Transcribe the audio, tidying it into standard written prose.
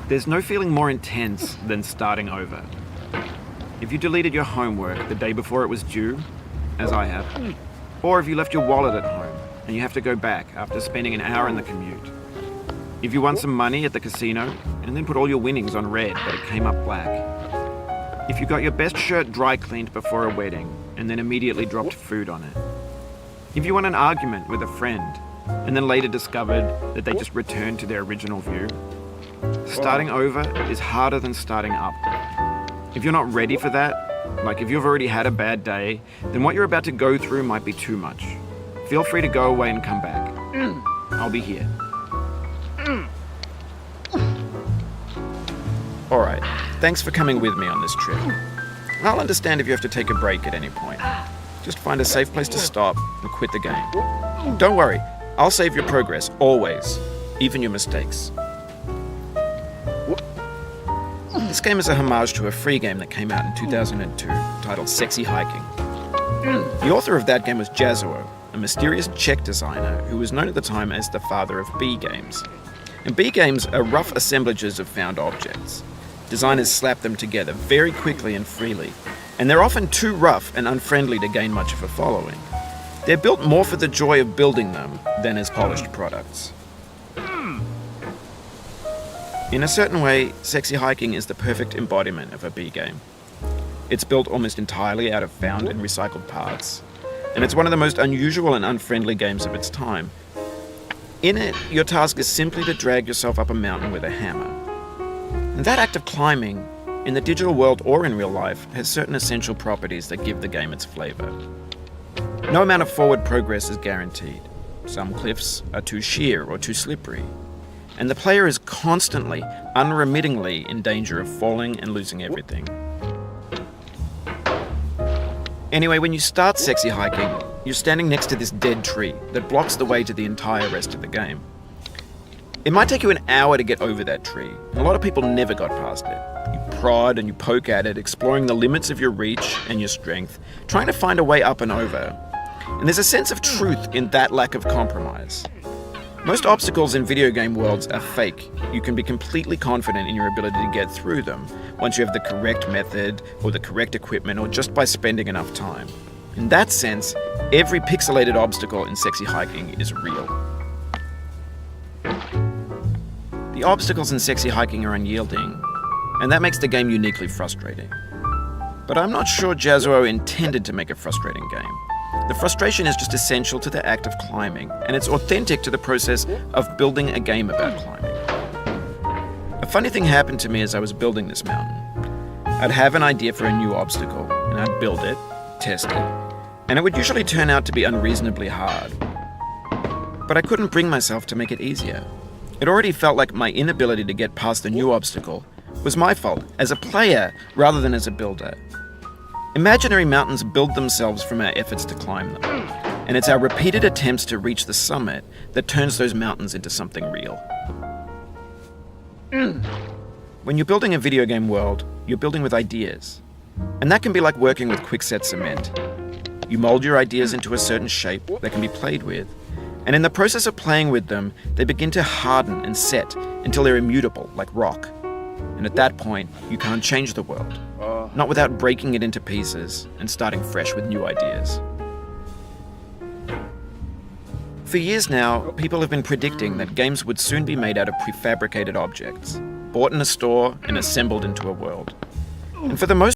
There's no feeling more intense than starting over. If you deleted your homework the day before it was due, as I have, or if you left your wallet at home and you have to go back after spending an hour in the commute. If you won some money at the casino and then put all your winnings on red but it came up black. If you got your best shirt dry cleaned before a wedding and then immediately dropped food on it. If you won an argument with a friend and then later discovered that they just returned to their original view. Starting over is harder than starting up. If you're not ready for that, like if you've already had a bad day, then what you're about to go through might be too much. Feel free to go away and come back. I'll be here. Alright, thanks for coming with me on this trip. I'll understand if you have to take a break at any point. Just find a safe place to stop and quit the game. Don't worry, I'll save your progress, always, even your mistakes. This game is a homage to a free game that came out in 2002 titled Sexy Hiking. The author of that game was Jazuo, a mysterious Czech designer who was known at the time as the father of B games. And B games are rough assemblages of found objects. Designers slap them together very quickly and freely, and they're often too rough and unfriendly to gain much of a following. They're built more for the joy of building them than as polished products. In a certain way, Sexy Hiking is the perfect embodiment of a B game. It's built almost entirely out of found and recycled parts, and it's one of the most unusual and unfriendly games of its time. In it, your task is simply to drag yourself up a mountain with a hammer. And that act of climbing, in the digital world or in real life, has certain essential properties that give the game its flavor. No amount of forward progress is guaranteed. Some cliffs are too sheer or too slippery. And the player is constantly, unremittingly in danger of falling and losing everything. Anyway, when you start Sexy Hiking, you're standing next to this dead tree that blocks the way to the entire rest of the game. It might take you an hour to get over that tree, and a lot of people never got past it. You prod and you poke at it, exploring the limits of your reach and your strength, trying to find a way up and over. And there's a sense of truth in that lack of compromise. Most obstacles in video game worlds are fake. You can be completely confident in your ability to get through them once you have the correct method or the correct equipment or just by spending enough time. In that sense, every pixelated obstacle in Sexy Hiking is real. The obstacles in Sexy Hiking are unyielding, and that makes the game uniquely frustrating. But I'm not sure Jazuo intended to make a frustrating game. The frustration is just essential to the act of climbing, and it's authentic to the process of building a game about climbing. A funny thing happened to me as I was building this mountain. I'd have an idea for a new obstacle, and I'd build it, test it, and it would usually turn out to be unreasonably hard. But I couldn't bring myself to make it easier. It already felt like my inability to get past the new obstacle was my fault as a player rather than as a builder. Imaginary mountains build themselves from our efforts to climb them, and it's our repeated attempts to reach the summit that turns those mountains into something real. When you're building a video game world, you're building with ideas, and that can be like working with quickset cement. You mold your ideas into a certain shape that can be played with, and in the process of playing with them, they begin to harden and set until they're immutable, like rock. And at that point, you can't change the world. Not without breaking it into pieces and starting fresh with new ideas. For years now, people have been predicting that games would soon be made out of prefabricated objects, bought in a store and assembled into a world. And for the most